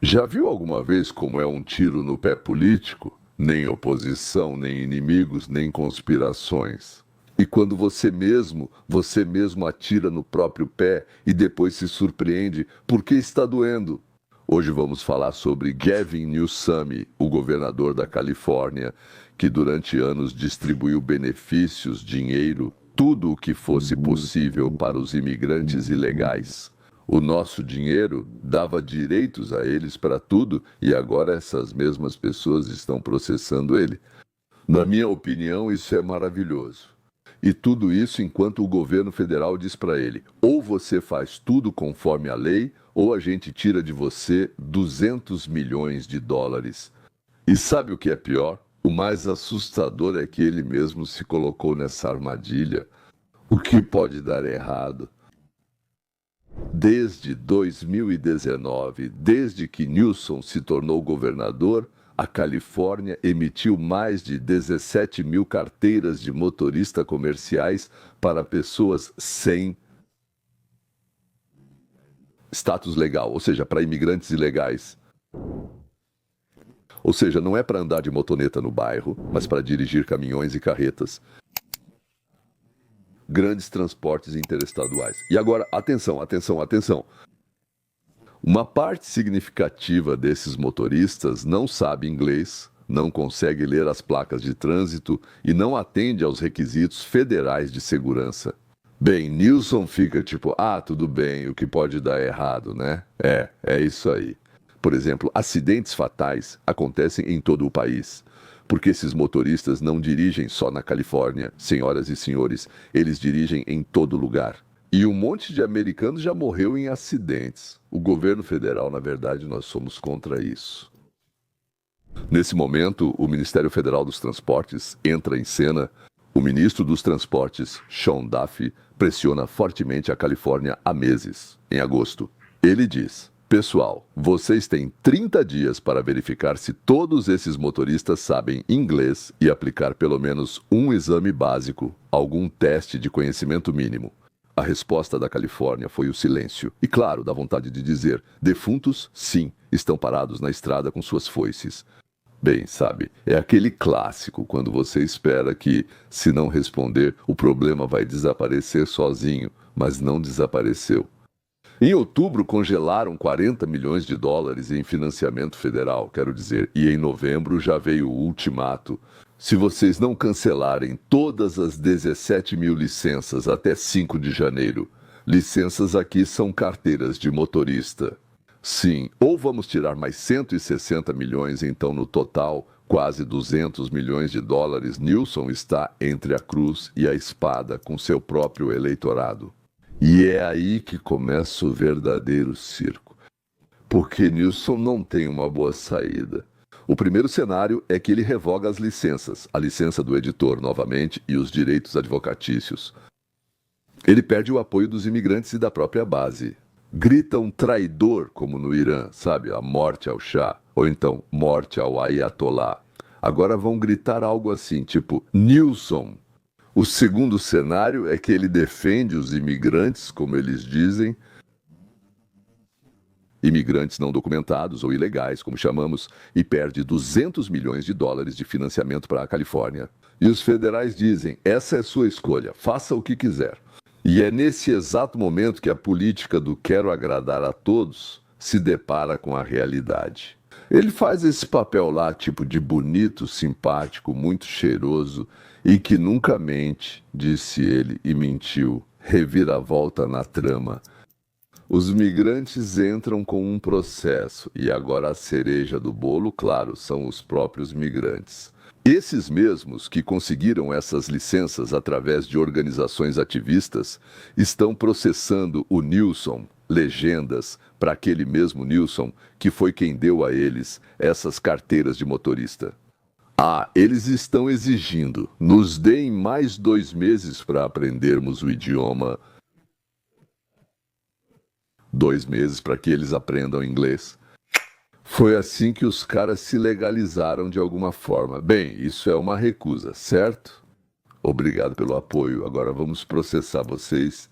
Já viu alguma vez como é um tiro no pé político? Nem oposição, nem inimigos, nem conspirações. E quando você mesmo atira no próprio pé e depois se surpreende porque está doendo. Hoje vamos falar sobre Gavin Newsom, o governador da Califórnia, que durante anos distribuiu benefícios, dinheiro, tudo o que fosse possível para os imigrantes ilegais. O nosso dinheiro dava direitos a eles para tudo e agora essas mesmas pessoas estão processando ele. Na minha opinião, isso é maravilhoso. E tudo isso enquanto o governo federal diz para ele: ou você faz tudo conforme a lei, ou a gente tira de você 200 milhões de dólares. E sabe o que é pior? O mais assustador é que ele mesmo se colocou nessa armadilha. O que pode dar errado? Desde 2019, desde que Newsom se tornou governador, a Califórnia emitiu mais de 17 mil carteiras de motorista comerciais para pessoas sem status legal, ou seja, para imigrantes ilegais. Ou seja, não é para andar de motoneta no bairro, mas para dirigir caminhões e carretas. Grandes transportes interestaduais. E agora, atenção, atenção, atenção. Uma parte significativa desses motoristas não sabe inglês, não consegue ler as placas de trânsito e não atende aos requisitos federais de segurança. Bem, Nilson fica tipo, tudo bem, o que pode dar errado, né? É isso aí. Por exemplo, acidentes fatais acontecem em todo o país. Porque esses motoristas não dirigem só na Califórnia, senhoras e senhores, eles dirigem em todo lugar. E um monte de americanos já morreu em acidentes. O governo federal, na verdade, nós somos contra isso. Nesse momento, o Ministério Federal dos Transportes entra em cena. O ministro dos Transportes, Sean Duffy, pressiona fortemente a Califórnia há meses. Em agosto, ele diz: pessoal, vocês têm 30 dias para verificar se todos esses motoristas sabem inglês e aplicar pelo menos um exame básico, algum teste de conhecimento mínimo. A resposta da Califórnia foi o silêncio. E claro, da vontade de dizer: defuntos, sim, estão parados na estrada com suas foices. Bem, sabe, é aquele clássico quando você espera que, se não responder, o problema vai desaparecer sozinho, mas não desapareceu. Em outubro, congelaram 40 milhões de dólares em financiamento federal, quero dizer, e em novembro já veio o ultimato. Se vocês não cancelarem todas as 17 mil licenças até 5 de janeiro, licenças aqui são carteiras de motorista. Sim, ou vamos tirar mais 160 milhões, então no total, quase 200 milhões de dólares, Nilson está entre a cruz e a espada com seu próprio eleitorado. E é aí que começa o verdadeiro circo. Porque Nilson não tem uma boa saída. O primeiro cenário é que ele revoga as licenças, a licença do editor novamente e os direitos advocatícios. Ele perde o apoio dos imigrantes e da própria base. Gritam traidor, como no Irã, sabe? A morte ao Shah, ou então morte ao Ayatollah. Agora vão gritar algo assim, tipo Nilson. O segundo cenário é que ele defende os imigrantes, como eles dizem, imigrantes não documentados ou ilegais, como chamamos, e perde 200 milhões de dólares de financiamento para a Califórnia. E os federais dizem: essa é sua escolha, faça o que quiser. E é nesse exato momento que a política do quero agradar a todos se depara com a realidade. Ele faz esse papel lá, tipo de bonito, simpático, muito cheiroso e que nunca mente, disse ele e mentiu. Reviravolta na trama. Os migrantes entram com um processo e agora a cereja do bolo, claro, são os próprios migrantes. Esses mesmos que conseguiram essas licenças através de organizações ativistas estão processando o Nilson, legendas, para aquele mesmo Nilson que foi quem deu a eles essas carteiras de motorista. Eles estão exigindo, nos deem mais 2 meses para aprendermos o idioma. 2 meses para que eles aprendam inglês. Foi assim que os caras se legalizaram de alguma forma. Bem, isso é uma recusa, certo? Obrigado pelo apoio. Agora vamos processar vocês.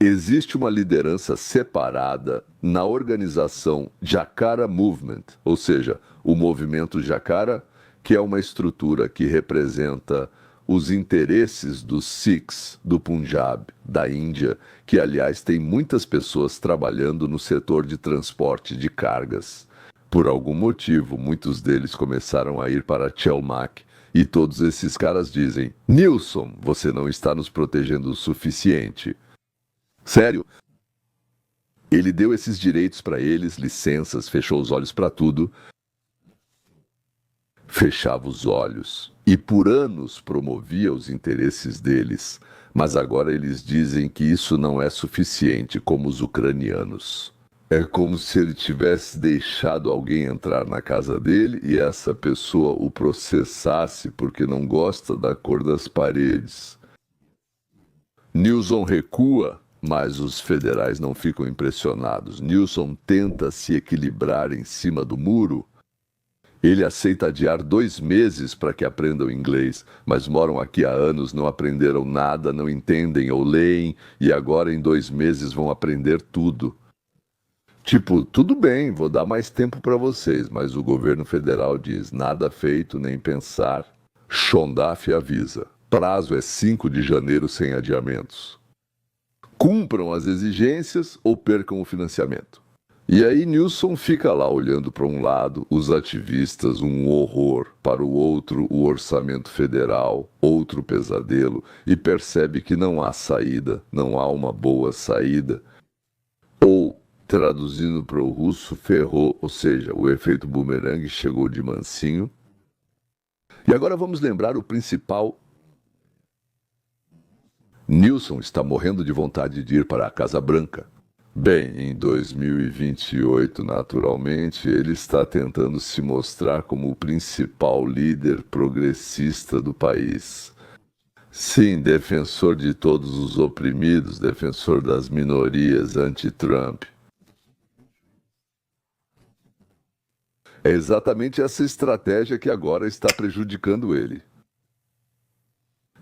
Existe uma liderança separada na organização Jacara Movement, ou seja, o movimento Jacara, que é uma estrutura que representa os interesses dos Sikhs do Punjab, da Índia, que aliás tem muitas pessoas trabalhando no setor de transporte de cargas. Por algum motivo, muitos deles começaram a ir para Chelmak, e todos esses caras dizem: Nilson, você não está nos protegendo o suficiente. Sério, ele deu esses direitos para eles, licenças, fechou os olhos para tudo, fechava os olhos e por anos promovia os interesses deles, mas agora eles dizem que isso não é suficiente, como os ucranianos. É como se ele tivesse deixado alguém entrar na casa dele e essa pessoa o processasse porque não gosta da cor das paredes. Nilson recua, mas os federais não ficam impressionados. Nilson tenta se equilibrar em cima do muro. Ele aceita adiar 2 meses para que aprendam inglês, mas moram aqui há anos, não aprenderam nada, não entendem ou leem, e agora em 2 meses vão aprender tudo. Tipo, tudo bem, vou dar mais tempo para vocês, mas o governo federal diz, nada feito nem pensar. Shondaf avisa, prazo é 5 de janeiro sem adiamentos. Cumpram as exigências ou percam o financiamento. E aí Nilson fica lá olhando para um lado, os ativistas, um horror, para o outro, o orçamento federal, outro pesadelo, e percebe que não há saída, não há uma boa saída. Ou, traduzindo para o russo, ferrou, ou seja, o efeito bumerangue chegou de mansinho. E agora vamos lembrar o principal. Nilson está morrendo de vontade de ir para a Casa Branca. Bem, em 2028, naturalmente, ele está tentando se mostrar como o principal líder progressista do país. Sim, defensor de todos os oprimidos, defensor das minorias, anti-Trump. É exatamente essa estratégia que agora está prejudicando ele.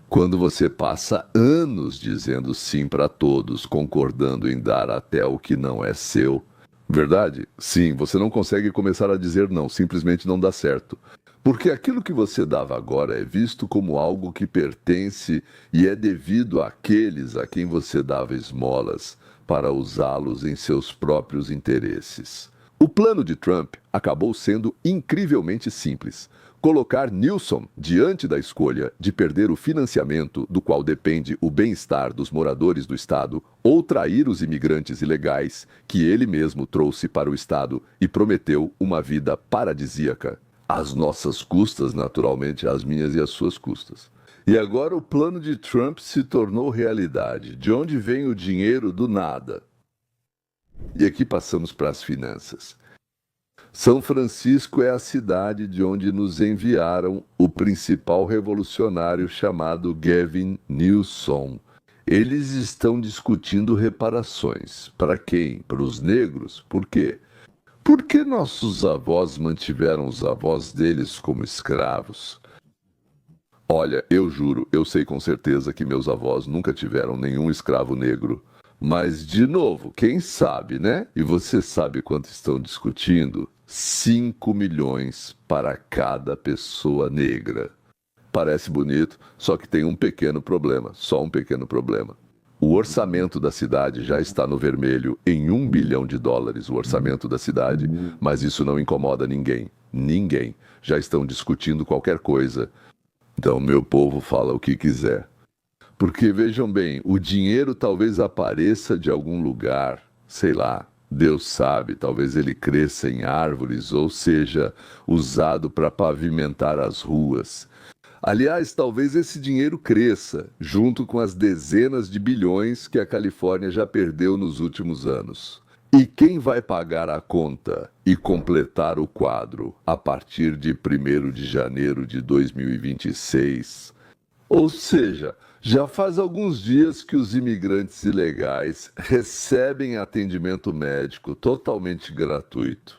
Quando você passa anos dizendo sim para todos, concordando em dar até o que não é seu, verdade? Sim, você não consegue começar a dizer não, simplesmente não dá certo. Porque aquilo que você dava agora é visto como algo que pertence e é devido àqueles a quem você dava esmolas para usá-los em seus próprios interesses. O plano de Trump acabou sendo incrivelmente simples. Colocar Nilson diante da escolha de perder o financiamento do qual depende o bem-estar dos moradores do Estado ou trair os imigrantes ilegais que ele mesmo trouxe para o Estado e prometeu uma vida paradisíaca. Às nossas custas, naturalmente, às minhas e às suas custas. E agora o plano de Trump se tornou realidade. De onde vem o dinheiro do nada? E aqui passamos para as finanças. São Francisco é a cidade de onde nos enviaram o principal revolucionário chamado Gavin Newsom. Eles estão discutindo reparações. Para quem? Para os negros? Por quê? Porque nossos avós mantiveram os avós deles como escravos. Olha, eu juro, eu sei com certeza que meus avós nunca tiveram nenhum escravo negro. Mas, de novo, quem sabe, né? E você sabe quanto estão discutindo? 5 milhões para cada pessoa negra. Parece bonito, só que tem um pequeno problema, só um pequeno problema. O orçamento da cidade já está no vermelho em US$ 1 bilhão, o orçamento da cidade, mas isso não incomoda ninguém. Ninguém. Já estão discutindo qualquer coisa. Então, meu povo fala o que quiser. Porque, vejam bem, o dinheiro talvez apareça de algum lugar, sei lá, Deus sabe, talvez ele cresça em árvores ou seja usado para pavimentar as ruas. Aliás, talvez esse dinheiro cresça, junto com as dezenas de bilhões que a Califórnia já perdeu nos últimos anos. E quem vai pagar a conta e completar o quadro a partir de 1º de janeiro de 2026? Ou seja, já faz alguns dias que os imigrantes ilegais recebem atendimento médico totalmente gratuito.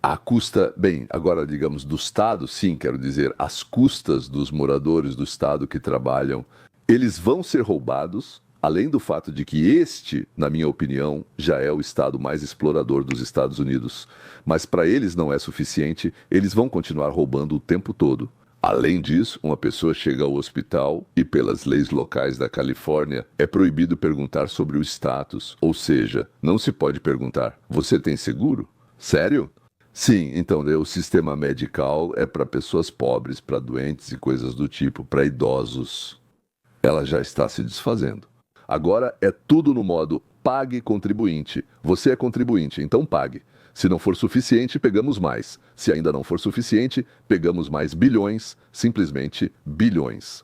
À custa, bem, agora digamos do Estado, sim, quero dizer, às custas dos moradores do Estado que trabalham, eles vão ser roubados, Além do fato de que este, na minha opinião, já é o estado mais explorador dos Estados Unidos. Mas para eles não é suficiente, eles vão continuar roubando o tempo todo. Além disso, uma pessoa chega ao hospital e, pelas leis locais da Califórnia, é proibido perguntar sobre o status. Ou seja, não se pode perguntar: você tem seguro? Sério? Sim, então o sistema medical é para pessoas pobres, para doentes e coisas do tipo, para idosos. Ela já está se desfazendo. Agora é tudo no modo pague contribuinte. Você é contribuinte, então pague. Se não for suficiente, pegamos mais. Se ainda não for suficiente, pegamos mais bilhões, simplesmente bilhões.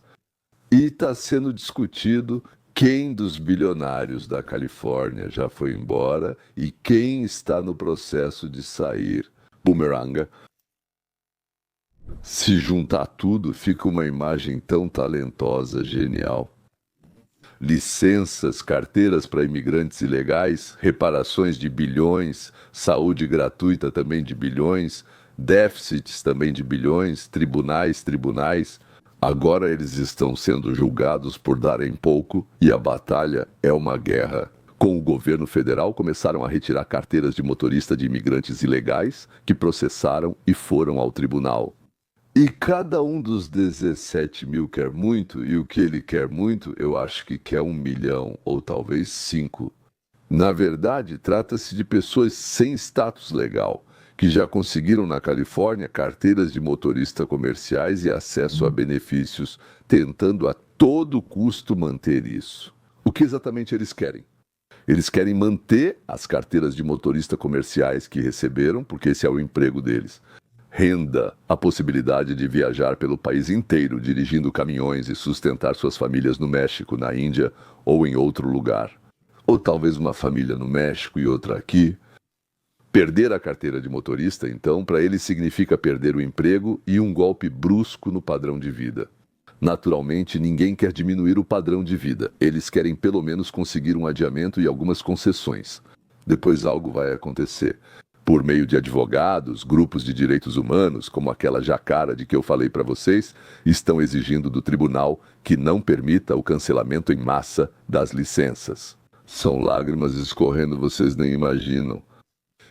E está sendo discutido quem dos bilionários da Califórnia já foi embora e quem está no processo de sair. Bumeranga. Se juntar tudo, fica uma imagem tão talentosa, genial. Licenças, carteiras para imigrantes ilegais, reparações de bilhões, saúde gratuita também de bilhões, déficits também de bilhões, tribunais. Agora eles estão sendo julgados por darem pouco e a batalha é uma guerra. Com o governo federal, começaram a retirar carteiras de motorista de imigrantes ilegais que processaram e foram ao tribunal. E cada um dos 17 mil quer muito, e o que ele quer muito, eu acho que quer 1 milhão, ou talvez 5. Na verdade, trata-se de pessoas sem status legal, que já conseguiram na Califórnia carteiras de motorista comerciais e acesso a benefícios, tentando a todo custo manter isso. O que exatamente eles querem? Eles querem manter as carteiras de motorista comerciais que receberam, porque esse é o emprego deles. Renda, a possibilidade de viajar pelo país inteiro dirigindo caminhões e sustentar suas famílias no México, na Índia ou em outro lugar. Ou talvez uma família no México e outra aqui. Perder a carteira de motorista, então, para eles significa perder o emprego e um golpe brusco no padrão de vida. Naturalmente, ninguém quer diminuir o padrão de vida. Eles querem pelo menos conseguir um adiamento e algumas concessões. Depois algo vai acontecer. Por meio de advogados, grupos de direitos humanos, como aquela jacara de que eu falei para vocês, estão exigindo do tribunal que não permita o cancelamento em massa das licenças. São lágrimas escorrendo, vocês nem imaginam.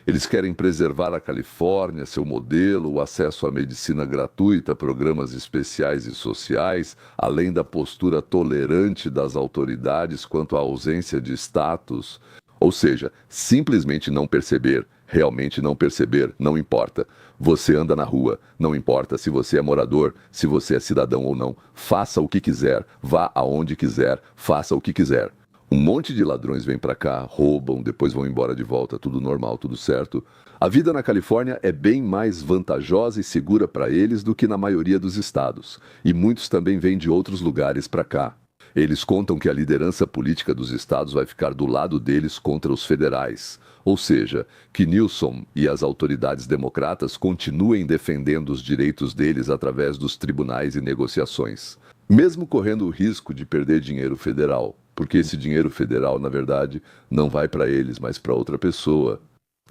Eles querem preservar a Califórnia, seu modelo, o acesso à medicina gratuita, programas especiais e sociais, além da postura tolerante das autoridades quanto à ausência de status. Ou seja, simplesmente não perceber, realmente não perceber, não importa. Você anda na rua, não importa se você é morador, se você é cidadão ou não. Faça o que quiser, vá aonde quiser, faça o que quiser. Um monte de ladrões vêm para cá, roubam, depois vão embora de volta, tudo normal, tudo certo. A vida na Califórnia é bem mais vantajosa e segura para eles do que na maioria dos estados. E muitos também vêm de outros lugares para cá. Eles contam que a liderança política dos estados vai ficar do lado deles contra os federais. Ou seja, que Newsom e as autoridades democratas continuem defendendo os direitos deles através dos tribunais e negociações. Mesmo correndo o risco de perder dinheiro federal. Porque esse dinheiro federal, na verdade, não vai para eles, mas para outra pessoa.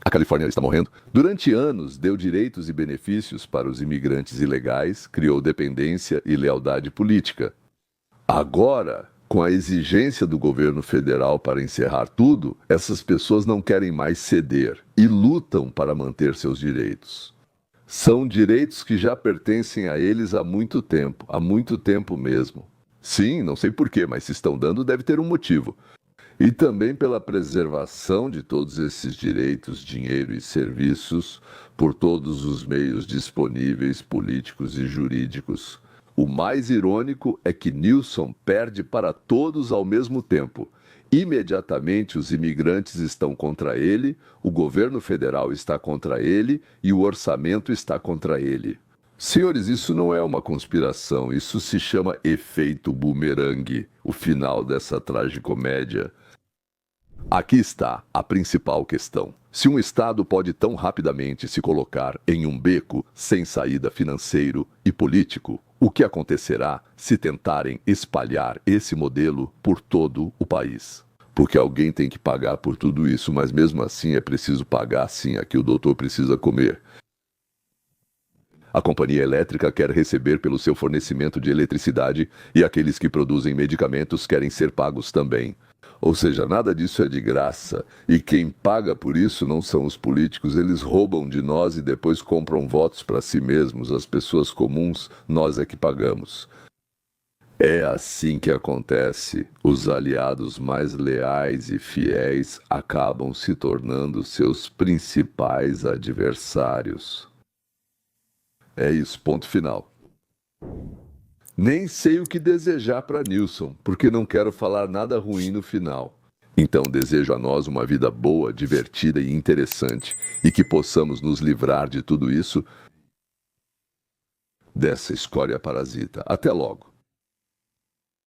A Califórnia está morrendo. Durante anos, deu direitos e benefícios para os imigrantes ilegais, criou dependência e lealdade política. Agora, com a exigência do governo federal para encerrar tudo, essas pessoas não querem mais ceder e lutam para manter seus direitos. São direitos que já pertencem a eles há muito tempo mesmo. Sim, não sei porquê, mas se estão dando, deve ter um motivo. E também pela preservação de todos esses direitos, dinheiro e serviços por todos os meios disponíveis, políticos e jurídicos. O mais irônico é que Newsom perde para todos ao mesmo tempo. Imediatamente os imigrantes estão contra ele, o governo federal está contra ele e o orçamento está contra ele. Senhores, isso não é uma conspiração, isso se chama efeito bumerangue, o final dessa tragicomédia. Aqui está a principal questão. Se um Estado pode tão rapidamente se colocar em um beco sem saída financeiro e político, o que acontecerá se tentarem espalhar esse modelo por todo o país? Porque alguém tem que pagar por tudo isso, mas mesmo assim é preciso pagar sim, aqui o doutor precisa comer. A companhia elétrica quer receber pelo seu fornecimento de eletricidade e aqueles que produzem medicamentos querem ser pagos também. Ou seja, nada disso é de graça. E quem paga por isso não são os políticos, eles roubam de nós e depois compram votos para si mesmos. As pessoas comuns, nós é que pagamos. É assim que acontece. Os aliados mais leais e fiéis acabam se tornando seus principais adversários. É isso, ponto final. Nem sei o que desejar para Nilson, porque não quero falar nada ruim no final. Então desejo a nós uma vida boa, divertida e interessante, e que possamos nos livrar de tudo isso, dessa escória parasita. Até logo.